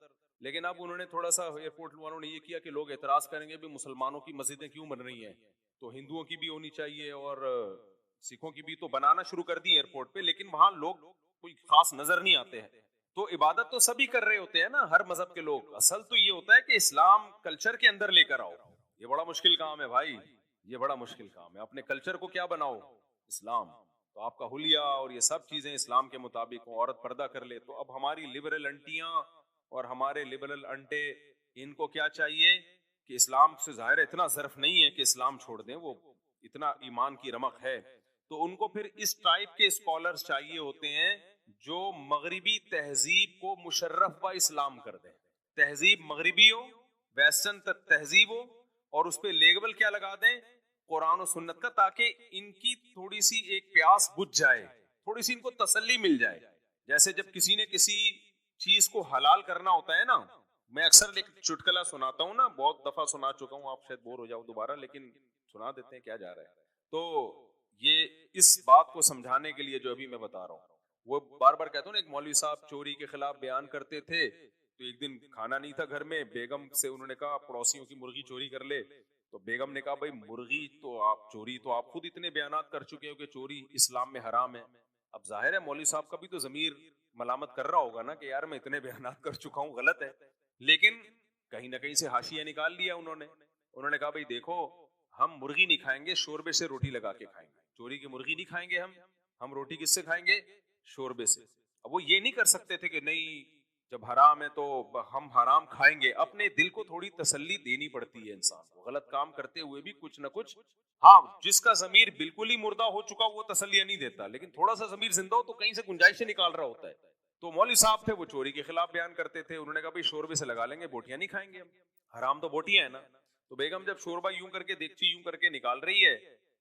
لیکن اب انہوں نے تھوڑا سا ایئرپورٹ والوں نے یہ کیا کہ لوگ اعتراض کریں گے بھی مسلمانوں کی مسجدیں کیوں بن رہی ہیں, تو ہندوؤں کی بھی ہونی چاہیے اور سکھوں کی بھی, تو بنانا شروع کر دی ایئرپورٹ پہ, لیکن وہاں لوگ کوئی خاص نظر نہیں آتے ہیں. تو عبادت تو سبھی کر رہے ہوتے ہیں نا, ہر مذہب کے لوگ. اصل تو یہ ہوتا ہے کہ اسلام کلچر کے اندر لے کر آؤ, یہ بڑا مشکل کام ہے بھائی, یہ بڑا مشکل کام ہے. اپنے کلچر کو کیا بناؤ, اسلام. تو آپ کا حلیہ اور یہ سب چیزیں اسلام کے مطابق ہوں, عورت پردہ کر لے. تو اب ہماری لبرل انٹیاں اور ہمارے لبرل انٹے, ان کو کیا چاہیے کہ اسلام سے ظاہر اتنا ظرف نہیں ہے کہ اسلام چھوڑ دیں, وہ اتنا ایمان کی رمق ہے. تو ان کو پھر اس ٹائپ کے اسکالرز چاہیے ہوتے ہیں جو مغربی تہذیب کو مشرف و اسلام کر دیں. تہذیب مغربی ہو, ویسٹرن تہذیب ہو, اور اس پہ لیبل کیا لگا دیں, قرآن و سنت کا, تاکہ ان کی تھوڑی سی ایک پیاس بجھ جائے, تھوڑی سی ان کو تسلی مل جائے. جیسے جب کسی نے کسی چیز کو حلال کرنا ہوتا ہے نا, میں اکثر ایک چٹکلا سناتا ہوں نا, بہت دفعہ سنا چکا ہوں, آپ شاید بور ہو جاؤ دوبارہ, لیکن سنا دیتے ہیں, کیا جا رہا ہے. تو یہ اس بات کو سمجھانے کے لیے جو ابھی میں بتا رہا ہوں, وہ بار بار کہتا ہوں نا, ایک مولوی صاحب چوری کے خلاف بیان کرتے تھے, تو ایک دن کھانا نہیں تھا گھر میں, بیگم سے انہوں نے کہا پڑوسیوں کی مرغی چوری کر لے. تو بیگم نے کہا بھائی مرغی تو آپ چوری, تو آپ خود اتنے بیانات کر چکے ہو کہ چوری اسلام میں حرام ہے. اب ظاہر ہے مولوی صاحب کا بھی تو ضمیر ملامت کر رہا ہوگا نا کہ یار میں اتنے بیانات کر چکا ہوں, غلط ہے. لیکن کہیں نہ کہیں سے حاشیہ نکال لیا انہوں نے کہا بھائی دیکھو, ہم مرغی نہیں کھائیں گے, شوربے سے روٹی لگا کے کھائیں گے. چوری کی مرغی نہیں کھائیں گے ہم روٹی کس سے کھائیں گے, شوربے سے. اب وہ یہ نہیں کر سکتے تھے کہ نہیں جب حرام ہے تو ہم حرام کھائیں گے. اپنے دل کو تھوڑی تسلی دینی پڑتی ہے انسان کو, غلط کام کرتے ہوئے بھی کچھ نہ کچھ. ہاں جس کا ضمیر بالکل ہی مردہ ہو چکا وہ تسلیاں نہیں دیتا, لیکن تھوڑا سا ضمیر زندہ ہو تو کہیں سے گنجائش نکال رہا ہوتا ہے. تو مولوی صاحب تھے وہ چوری کے خلاف بیان کرتے تھے, انہوں نے کہا بھائی شوربے سے لگا لیں گے, بوٹیاں نہیں کھائیں گے ہم, حرام تو بوٹیاں ہیں نا. تو بیگم جب شوربہ یوں کر کے دیکھتی یوں کر کے نکال رہی ہے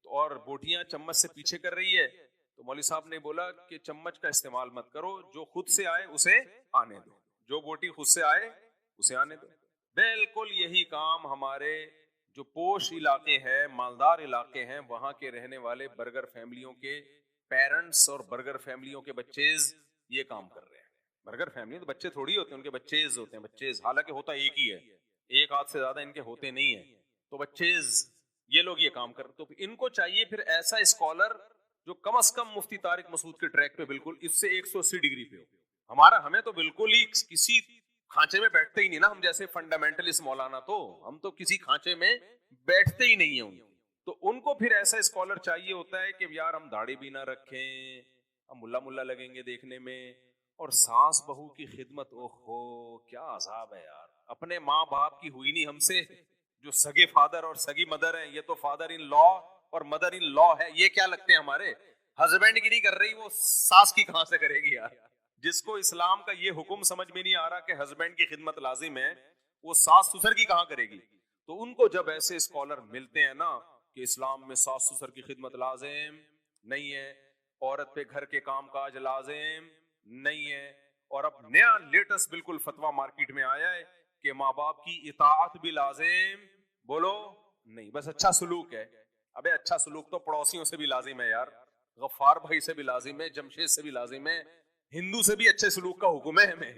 اور بوٹیاں چمچ سے پیچھے کر رہی ہے, تو مولوی صاحب نے بولا کہ چمچ کا استعمال مت کرو, جو خود سے آئے اسے آنے دو, جو بوٹی خود سے آئے اسے آنے دو. بالکل یہی کام ہمارے جو پوش علاقے ہیں, مالدار علاقے ہیں, وہاں کے رہنے والے برگر فیملیوں کے پیرنٹس اور برگر فیملیوں کے بچیز یہ کام کر رہے ہیں. برگر فیملی تو بچے تھوڑی ہوتے ہیں, ان کے بچیز ہوتے ہیں, بچیز, حالانکہ ہوتا ایک ہی ہے, ایک ہاتھ سے زیادہ ان کے ہوتے نہیں ہیں, تو بچیز یہ لوگ یہ کام کر. تو ان کو چاہیے پھر ایسا اسکالر جو کم از کم مفتی طارق مسعود کے ٹریک پہ بالکل اس سے 180 ڈگری پہ ہو. ہمیں تو بالکل ہی کسی کھانچے میں بیٹھتے ہی نہیں نا, ہم جیسے فنڈامنٹلسٹ مولانا, تو ہم تو کسی کھانچے میں بیٹھتے ہی نہیں ہیں. تو ان کو پھر ایسا اسکالر چاہیے ہوتا ہے کہ یار ہم داڑھی بھی نہ رکھیں, ہم ملا لگیں گے دیکھنے میں, اور ساس بہو کی خدمت, اوہو کیا عذاب ہے یار. اپنے ماں باپ کی ہوئی نہیں ہم سے, جو سگے فادر اور سگی مدر ہیں, یہ تو فادر ان لا اور مدر ان لا ہے, یہ کیا لگتے ہیں ہمارے, ہسبینڈ کی نہیں کر رہی, وہ ساس کی کہاں سے کرے گی یار. جس کو اسلام کا یہ حکم سمجھ میں نہیں آ رہا کہ ہسبینڈ کی خدمت لازم ہے, وہ ساس سسر کی کہاں کرے گی. تو ان کو جب ایسے اسکالر ملتے ہیں نا کہ اسلام میں ساس سسر کی خدمت لازم نہیں ہے, عورت پہ گھر کے کام کاج لازم نہیں ہے, اور اب نیا لیٹسٹ بالکل فتویٰ مارکیٹ میں آیا ہے کہ ماں باپ کی اطاعت بھی لازم, بولو نہیں, بس اچھا سلوک ہے. ابے اچھا سلوک تو پڑوسیوں سے بھی لازم ہے یار, غفار بھائی سے بھی لازم ہے, جمشید سے بھی لازم ہے, ہندو سے بھی اچھے سلوک کا حکم ہے ہمیں,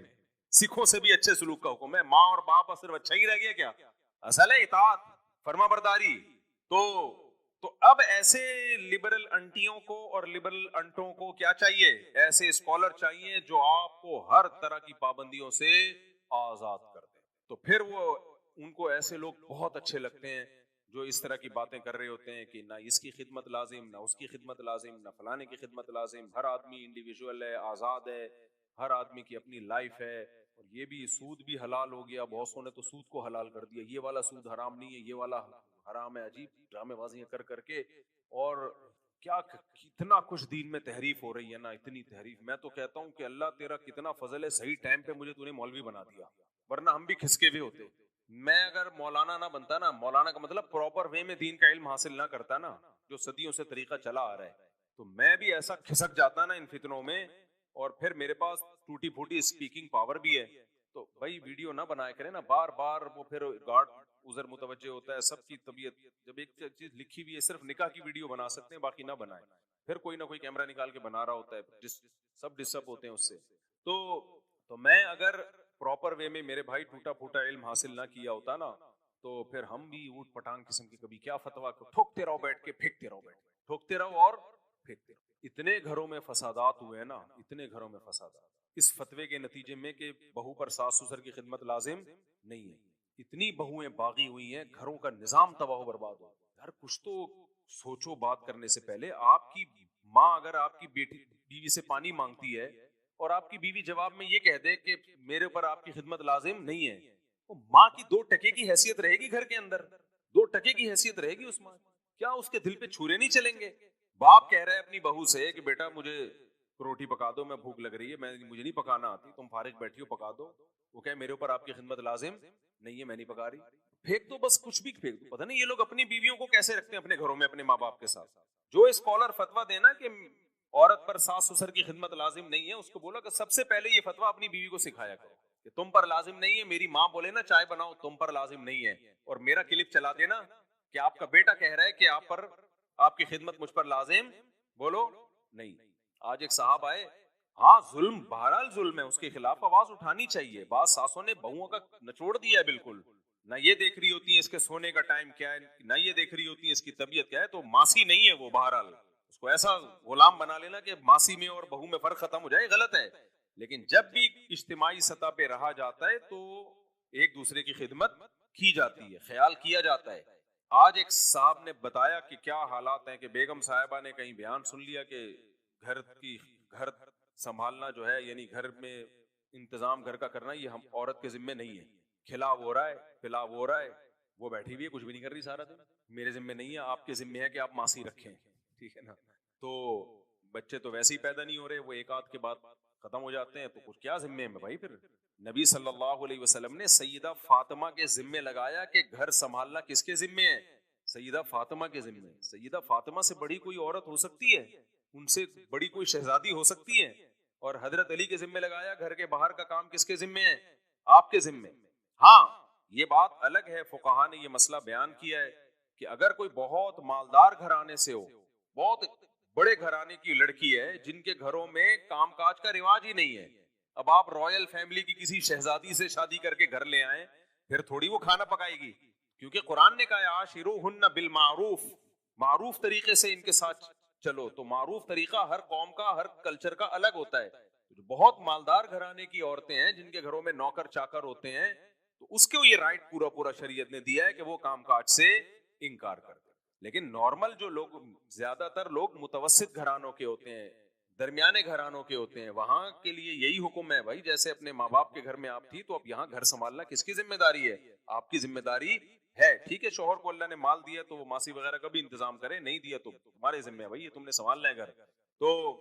سکھوں سے بھی اچھے سلوک کا حکم ہے. ماں اور باپ صرف اچھا ہی رہ گیا کیا, اصل ہے اطاعت, فرما برداری. تو اب ایسے لبرل انٹیوں کو اور لبرل انٹوں کو کیا چاہیے, ایسے اسکالر چاہیے جو آپ کو ہر طرح کی پابندیوں سے آزاد کر دیں. تو پھر وہ ان کو ایسے لوگ بہت اچھے لگتے ہیں جو اس طرح کی باتیں کر رہے ہوتے ہیں کہ نہ اس کی خدمت لازم، نہ اس کی خدمت لازم، نہ فلانے کی خدمت لازم، ہر آدمی انڈیویجول ہے، آزاد ہے، ہر آدمی کی اپنی لائف ہے، اور یہ بھی سود بھی حلال ہو گیا، بہت سو نے تو سود کو حلال کر دیا، یہ والا سود حرام نہیں ہے، یہ والا حرام ہے، عجیب ڈرامے بازیاں کر کر کے، اور کیا کتنا کچھ دین میں تحریف ہو رہی ہے نا، اتنی تحریف. میں تو کہتا ہوں کہ اللہ تیرا کتنا فضل ہے، صحیح ٹائم پہ مجھے تو نے مولوی بنا دیا، ورنہ ہم بھی کھسکے ہوئے ہوتے. میں اگر مولانا نہ بنتا نا، مولانا کا مطلب پراپر وے میں دین کا علم حاصل نہ کرتا نا، جو صدیوں سے طریقہ چلا آ رہا ہے، تو میں بھی ایسا کھسک جاتا نا ان فتنوں میں. اور پھر میرے پاس ٹوٹی پھوٹی اسپیکنگ پاور بھی ہے، تو بھائی ویڈیو نہ بنایا کرے نا بار بار، وہ پھر گارڈ ادھر متوجہ ہوتا ہے. سب کی طبیعت، جب ایک چیز لکھی ہوئی ہے صرف نکاح کی ویڈیو بنا سکتے ہیں، باقی نہ بنائیں. پھر کوئی نہ کوئی کیمرہ نکال کے بنا رہا ہوتا ہے، سب ڈسٹرب ہوتے ہیں اس سے. تو میں اگر پراپر وے میں میرے بھائی ٹوٹا پھوٹا علم حاصل نہ کیا ہوتا نا، تو پھر ہم بھی اوٹ پٹانگ قسم کی کبھی کیا فتویٰ ٹھوکتے رہو بیٹھ کے، پھینکتے رہو بیٹھ کے، ٹھوکتے رہو اور پھینکتے رہو. اتنے گھروں میں فسادات ہوئے ہیں نا، اتنے گھروں میں فسادات اس فتوے کے نتیجے میں کہ بہو پر ساس سسر کی خدمت لازم نہیں ہے. اتنی بہویں باغی ہوئی ہیں، گھروں کا نظام تباہ و برباد ہو. یار کچھ تو سوچو بات کرنے سے پہلے. آپ کی ماں اگر آپ کی بیوی سے پانی مانگتی ہے اور آپ کی بیوی جواب میں یہ کہہ دے کہ میرے اوپر آپ کی خدمت لازم نہیں ہے، تو ماں کی 2 ٹکے کی حیثیت رہے گی گھر کے اندر؟ 2 ٹکے کی حیثیت رہے گی اس ماں؟ کیا اس کے دل پہ چھرے نہیں چلیں گے؟ باپ کہہ رہا ہے اپنی بہو سے کہ بیٹا مجھے روٹی پکا دو، میں بھوک لگ رہی ہے، مجھے نہیں پکانا آتی، تم فارغ بیٹھی ہو پکا دو. وہ کہے میرے اوپر آپ کی خدمت لازم نہیں ہے، میں نہیں پکا رہی. پھینک دو، بس کچھ بھی پھینک دو. پتہ نہیں یہ لوگ اپنی بیویوں کو کیسے رکھتے ہیں اپنے گھروں میں اپنے ماں باپ کے ساتھ. جو اسکالر فتویٰ دینا کہ عورت پر ساس سسر کی خدمت لازم نہیں ہے، اس کو بولا کہ سب سے پہلے یہ فتویٰ اپنی بیوی کو سکھایا کرو کہ تم پر لازم نہیں ہے. میری ماں بولے نا چائے بناؤ، تم پر لازم نہیں ہے، اور میرا کلپ چلا دینا کہ آپ کا بیٹا کہہ رہا ہے کہ آپ پر آپ کی خدمت مجھ پر لازم بولو نہیں. آج ایک صاحب آئے، ہاں ظلم بہرحال ظلم ہے، اس کے خلاف آواز اٹھانی چاہیے. بعض ساسوں نے بہوؤں کا نچوڑ دیا ہے بالکل، نہ یہ دیکھ رہی ہوتی ہیں اس کے سونے کا ٹائم کیا ہے، نہ یہ دیکھ رہی ہوتی ہیں اس کی طبیعت کیا ہے. تو ماسی نہیں ہے وہ، بہرحال اس کو ایسا غلام بنا لینا کہ ماسی میں اور بہو میں فرق ختم ہو جائے، غلط ہے. لیکن جب بھی اجتماعی سطح پہ رہا جاتا ہے تو ایک دوسرے کی خدمت کی جاتی ہے، خیال کیا جاتا ہے. آج ایک صاحب نے بتایا کہ کیا حالات ہیں کہ بیگم صاحبہ نے کہیں بیان سن لیا کہ گھر سنبھالنا جو ہے، یعنی گھر میں انتظام گھر کا کرنا، یہ ہم عورت کے ذمے نہیں ہے. کھلا ہو رہا ہے، پلا ہو رہا ہے، وہ بیٹھی ہوئی ہے کچھ بھی نہیں کر رہی سارا دن. میرے ذمے نہیں ہے، آپ کے ذمے ہے کہ آپ ماسی رکھیں، ٹھیک ہے نا. تو بچے تو ویسے ہی پیدا نہیں ہو رہے، وہ ایک آدھ کے بعد ختم ہو جاتے ہیں، تو کچھ کیا ذمے میں بھائی. پھر نبی صلی اللہ علیہ وسلم نے سیدہ فاطمہ کے ذمے لگایا کہ گھر سنبھالنا کس کے ذمے ہے؟ سیدہ فاطمہ کے ذمے. سیدہ فاطمہ سے بڑی کوئی عورت ہو سکتی ہے؟ ان سے بڑی کوئی شہزادی ہو سکتی ہے؟ اور حضرت علی کے ذمے لگایا گھر کے باہر کا کام کس کے ذمے ہے؟ آپ کے ذمے. ہاں یہ بات الگ ہے، فقہا نے یہ مسئلہ بیان کیا ہے کہ اگر کوئی بہت مالدار گھرانے سے ہو، بہت بڑے گھرانے کی لڑکی ہے جن کے گھروں میں کام کاج کا رواج ہی نہیں ہے، اب آپ رائل فیملی کی کسی شہزادی سے شادی کر کے گھر لے آئیں، پھر تھوڑی وہ کھانا پکائے گی. کیونکہ قرآن نے کہا عاشروہن بالمعروف، معروف طریقے سے ان کے ساتھ چلو. تو معروف طریقہ ہر قوم کا، ہر کلچر کا الگ ہوتا ہے. بہت مالدار گھرانے کی عورتیں ہیں جن کے گھروں میں نوکر چاکر ہوتے ہیں، تو اس کو یہ رائٹ پورا شریعت نے دیا ہے کہ وہ کام کاج سے انکار کر دیں. لیکن نارمل جو لوگ، زیادہ تر لوگ متوسط گھرانوں کے ہوتے ہیں، درمیانے گھرانوں کے ہوتے ہیں، وہاں کے لیے یہی حکم ہے بھائی، جیسے اپنے ماں باپ کے گھر میں آپ تھی تو اب یہاں گھر سنبھالنا کس کی ذمہ داری ہے؟ آپ کی ذمہ داری ہے. ٹھیک ہے شوہر کو اللہ نے مال دیا تو وہ ماسی وغیرہ کا بھی انتظام کرے، نہیں دیا تو تمہارے ذمہ ہے بھائی، تم نے سنبھالنا ہے گھر. تو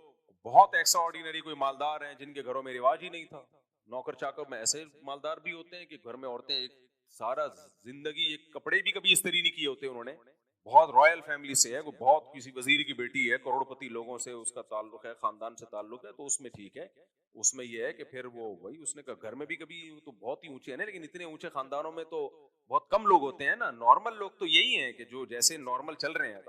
بہت ایکسٹرا آرڈینری کوئی مالدار ہیں جن کے گھروں میں رواج ہی نہیں تھا نوکر چاکر میں. ایسے مالدار بھی ہوتے ہیں کہ گھر میں عورتیں ایک سارا زندگی ایک کپڑے بھی کبھی استری نہیں کیے ہوتے انہوں نے، بہت رائل فیملی سے ہے، وہ بہت کسی وزیر کی بیٹی ہے، کروڑ پتی لوگوں سے اس کا تعلق ہے، خاندان سے تعلق ہے، تو اس میں ٹھیک ہے. اس میں یہ ہے کہ پھر وہ وہی اس نے کہا گھر میں بھی کبھی تو بہت ہی اونچے ہیں نا، لیکن اتنے اونچے خاندانوں میں تو بہت کم لوگ ہوتے ہیں نا. نارمل لوگ تو یہی ہیں کہ جو جیسے نارمل چل رہے ہیں.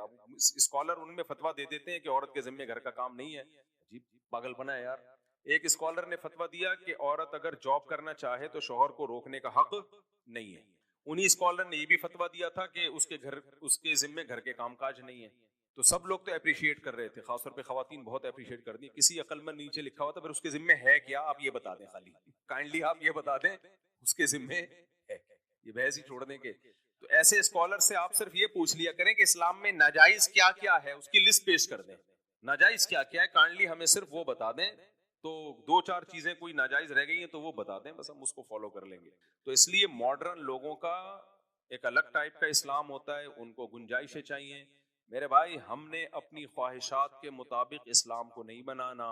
اسکالر ان میں فتویٰ دے دیتے ہیں کہ عورت کے ذمہ گھر کا کام نہیں ہے. عجیب پاگل بنا ہے یار. ایک اسکالر نے فتویٰ دیا کہ عورت اگر جاب کرنا چاہے تو شوہر کو روکنے کا حق نہیں ہے. انہی اسکالر نے یہ بھی فتویٰ دیا تھا کہ اس کے ذمہ گھر کے کام کاج نہیں ہے. تو سب لوگ تو اپریشیٹ کر رہے تھے، خاص طور پہ خواتین بہت اپریشیٹ کر دی. کسی عقل مند نیچے لکھا ہوا تھا پھر اس کے ذمہ ہے کیا آپ یہ بتا دیں، خالی کائنڈلی آپ یہ بتا دیں اس کے ذمہ ہے. یہ بحث ہی چھوڑ دیں کہ تو ایسے اسکالر سے آپ صرف یہ پوچھ لیا کریں کہ اسلام میں ناجائز کیا کیا ہے، اس کی لسٹ پیش کر دیں، ناجائز کیا کیا ہے کائنڈلی ہمیں صرف وہ بتا دیں، تو 2-4 چیزیں کوئی ناجائز رہ گئی ہیں تو وہ بتا دیں، بس ہم اس کو فالو کر لیں گے. تو اس لیے ماڈرن لوگوں کا ایک الگ ٹائپ کا اسلام ہوتا ہے، ان کو گنجائشیں چاہیے. میرے بھائی ہم نے اپنی خواہشات کے مطابق اسلام کو نہیں بنانا،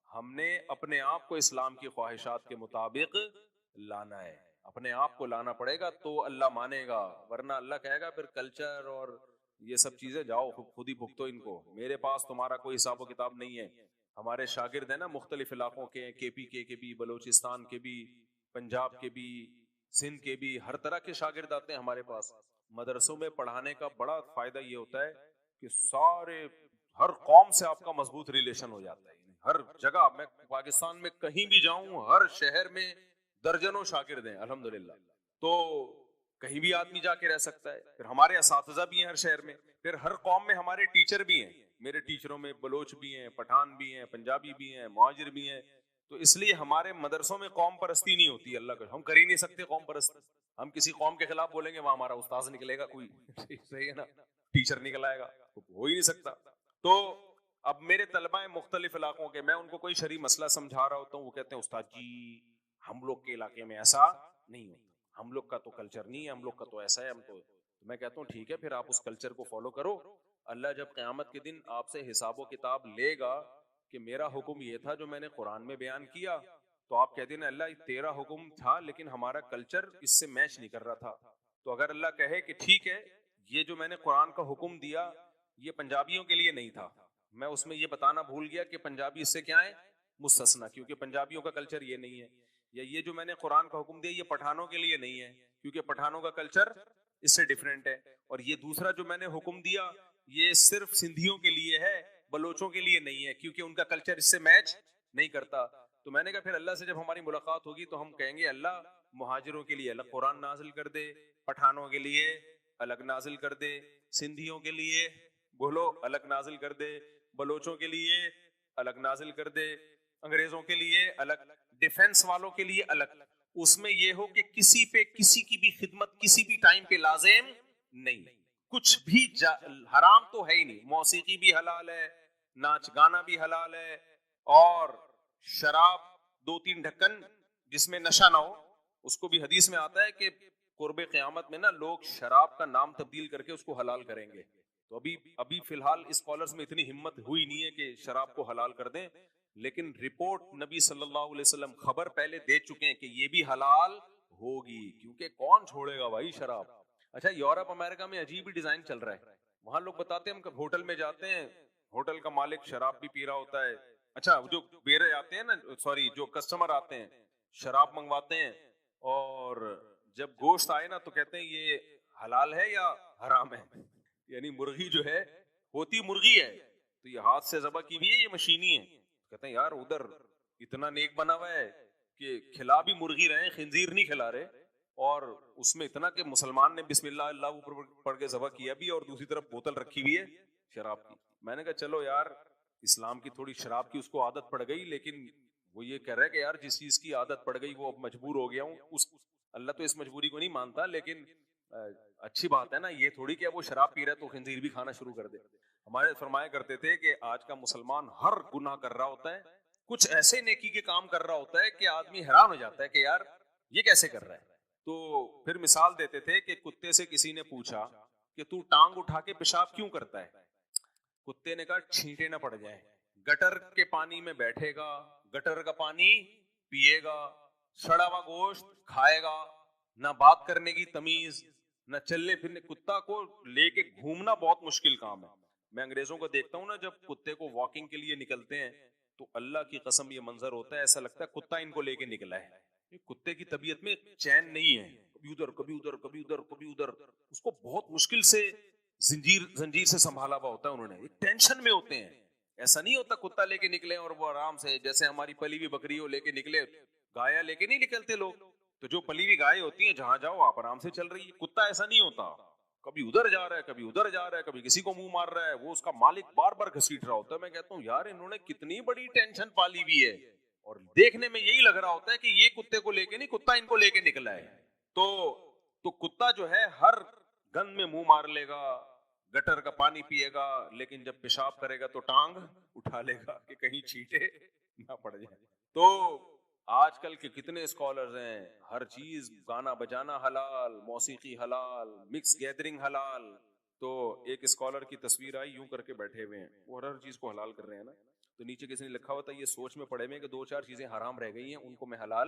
ہم نے اپنے آپ کو اسلام کی خواہشات کے مطابق لانا ہے. اپنے آپ کو لانا پڑے گا تو اللہ مانے گا، ورنہ اللہ کہے گا پھر کلچر اور یہ سب چیزیں جاؤ خود ہی بھگتو ان کو، میرے پاس تمہارا کوئی حساب و کتاب نہیں ہے. ہمارے شاگرد ہیں نا مختلف علاقوں کے، کے پی کے بھی، بلوچستان کے بھی، پنجاب کے بھی، سندھ کے بھی، ہر طرح کے شاگرد آتے ہیں ہمارے پاس. مدرسوں میں پڑھانے کا بڑا فائدہ یہ ہوتا ہے کہ سارے ہر قوم سے آپ کا مضبوط ریلیشن ہو جاتا ہے. ہر جگہ میں پاکستان میں کہیں بھی جاؤں، ہر شہر میں درجنوں شاگرد ہیں الحمدللہ، تو کہیں بھی آدمی جا کے رہ سکتا ہے. پھر ہمارے اساتذہ بھی ہیں ہر شہر میں، پھر ہر قوم میں ہمارے ٹیچر بھی ہیں. میرے ٹیچروں میں بلوچ بھی ہیں، پٹھان بھی ہیں، پنجابی بھی ہیں، مہاجر بھی ہیں. تو اس لیے ہمارے مدرسوں میں قوم پرستی نہیں ہوتی. اللہ کا ہم کر ہی نہیں سکتے قوم پرست. ہم کسی قوم کے خلاف بولیں گے وہاں ہمارا استاذ نکلے گا کوئی، صحیح ہے نا، ٹیچر نکل آئے گا، ہو ہی نہیں سکتا. تو اب میرے طلبہ مختلف علاقوں کے، میں ان کو کوئی شرعی مسئلہ سمجھا رہا ہوتا ہوں، وہ کہتے ہیں استاد جی ہم لوگ کے علاقے میں ایسا نہیں ہوتا، ہم لوگ کا تو کلچر نہیں ہے، ہم لوگ کا تو ایسا ہے. ہم تو میں کہتا ہوں ٹھیک ہے پھر آپ اس کلچر کو فالو کرو. اللہ جب قیامت کے دن آپ سے حساب و کتاب لے گا کہ میرا حکم یہ تھا جو میں نے قرآن میں بیان کیا، تو آپ کہتے ہیں اللہ تیرا حکم تھا لیکن ہمارا کلچر اس سے میچ نہیں کر رہا تھا. تو اگر اللہ کہے کہ ٹھیک ہے یہ جو میں نے قرآن کا حکم دیا یہ پنجابیوں کے لیے نہیں تھا، میں اس میں یہ بتانا بھول گیا کہ پنجابی اس سے کیا ہے مستثنا، کیونکہ پنجابیوں کا کلچر یہ نہیں ہے. یا یہ جو میں نے قرآن کا حکم دیا یہ پٹھانوں کے لیے نہیں ہے کیونکہ پٹھانوں کا کلچر اس سے ڈیفرنٹ ہے. اور یہ دوسرا جو میں نے حکم دیا یہ صرف سندھیوں کے لیے ہے، بلوچوں کے لیے نہیں ہے کیونکہ ان کا کلچر اس سے میچ نہیں کرتا. تو میں نے کہا پھر اللہ سے جب ہماری ملاقات ہوگی تو ہم کہیں گے اللہ مہاجروں کے لیے الگ قرآن نازل کر دے، پٹھانوں کے لیے الگ نازل کر دے، سندھیوں کے لیے بولو الگ نازل کر دے، بلوچوں کے لیے الگ نازل کر دے، انگریزوں کے لیے الگ، ڈیفنس والوں کے لیے الگ. اس میں یہ ہو کہ کسی پہ کسی کی بھی خدمت کسی بھی ٹائم پہ لازم نہیں، کچھ بھی حرام تو ہے ہی نہیں. موسیقی بھی حلال ہے، ناچ گانا بھی حلال ہے، اور شراب 2-3 ڈھکن جس میں نشہ نہ ہو، اس کو بھی حدیث میں آتا ہے کہ قرب قیامت میں نا لوگ شراب کا نام تبدیل کر کے اس کو حلال کریں گے. تو ابھی فی الحال اسکالرز میں اتنی ہمت ہوئی نہیں ہے کہ شراب کو حلال کر دیں، لیکن رپورٹ نبی صلی اللہ علیہ وسلم خبر پہلے دے چکے ہیں کہ یہ بھی حلال ہوگی، کیونکہ کون چھوڑے گا بھائی شراب. اچھا یورپ امریکہ میں عجیب ہی ڈیزائن چل رہا ہے، وہاں لوگ بتاتے ہیں ہم ہوٹل میں جاتے ہیں، ہوٹل کا مالک شراب بھی پی رہا ہوتا ہے. اچھا جو بیرے آتے ہیں نا، سوری جو کسٹمر آتے ہیں شراب منگواتے ہیں، اور جب گوشت آئے نا تو کہتے ہیں یہ حلال ہے یا حرام ہے. یعنی مرغی جو ہے ہوتی مرغی ہے تو یہ ہاتھ سے ذبح کی بھی ہے یہ مشینی ہے. کہتے ہیں یار ادھر اتنا نیک بنا ہوا ہے کہ کھلا بھی مرغی رہے، خنزیر نہیں کھلا رہے، اور اس میں اتنا کہ مسلمان نے بسم اللہ اللہ اوپر پڑھ کے ذبح کیا بھی، اور دوسری طرف بوتل رکھی ہوئی ہے شراب کی. میں نے کہا چلو یار اسلام کی تھوڑی شراب کی اس کو عادت پڑ گئی، لیکن وہ یہ کہہ رہا ہے کہ یار جس چیز کی عادت پڑ گئی وہ اب مجبور ہو گیا ہوں. اللہ تو اس مجبوری کو نہیں مانتا، لیکن اچھی بات ہے نا، یہ تھوڑی کہ وہ شراب پی رہا ہے تو خنزیر بھی کھانا شروع کر دے. ہمارے فرمایا کرتے تھے کہ آج کا مسلمان ہر گناہ کر رہا ہوتا ہے، کچھ ایسے نیکی کے کام کر رہا ہوتا ہے کہ آدمی حیران ہو جاتا ہے کہ یار یہ کیسے کر رہا ہے. تو پھر مثال دیتے تھے کہ کتے سے کسی نے پوچھا کہ تو ٹانگ اٹھا کے پیشاب کیوں کرتا ہے؟ کتے نے کہا چھینٹے نہ پڑ جائیں. گٹر کے پانی میں بیٹھے گا، گٹر کا پانی پیے گا، سڑا ہوا گوشت کھائے گا، نہ بات کرنے کی تمیز، نہ چلنے پھرنے. کتا کو لے کے گھومنا بہت مشکل کام ہے. میں انگریزوں کو دیکھتا ہوں نا جب کتے کو واکنگ کے لیے نکلتے ہیں تو اللہ کی قسم یہ منظر ہوتا ہے، ایسا لگتا ہے کتا ان کو لے کے نکلا ہے. کتے کی طبیعت میں چین نہیں ہے، کبھی ادھر کبھی ادھر کبھی ادھر کبھی ادھر. اس کو بہت مشکل سے زنجیر سے سنبھالا ہوا ہوتا ہے انہوں نے، ایک ٹینشن میں ہوتے ہیں. ایسا نہیں ہوتا کتا لے کے نکلے اور وہ آرام سے جیسے ہماری پلی ہوئی بکری ہو لے کے نکلے. گایا لے کے نہیں نکلتے لوگ، تو جو پلی ہوئی گائے ہوتی ہیں جہاں جاؤ آپ آرام سے چل رہی ہے. کتا ایسا نہیں ہوتا، کبھی ادھر جا رہا ہے کبھی ادھر جا رہا ہے، کبھی کسی کو منہ مار رہا ہے، وہ اس کا مالک بار بار گھسیٹ رہا ہوتا ہے. میں کہتا ہوں یار انہوں نے کتنی بڑی ٹینشن پالی ہوئی ہے، اور دیکھنے میں یہی لگ رہا ہوتا ہے کہ یہ کتے کو لے کے نہیں، کتا ان کو لے کے نکلا ہے. تو کتا جو ہے ہر گند میں منہ مار لے گا, گٹر کا پانی پیے گا, لیکن جب پیشاب کرے گا تو ٹانگ اٹھا لے گا کہ کہیں چھینٹے نہ پڑ جائے. تو آج کل کے کتنے اسکالرز ہیں, ہر چیز, گانا بجانا حلال, موسیقی حلال, مکس گیدرنگ حلال. تو ایک اسکالر کی تصویر آئی, یوں کر کے بیٹھے ہوئے ہیں, وہ ہر چیز کو حلال کر رہے ہیں نا. تو نیچے کسی نے لکھا ہوتا ہے یہ سوچ میں پڑے ہوئے کہ 2-4 چیزیں حرام رہ گئی ہیں, ان کو میں حلال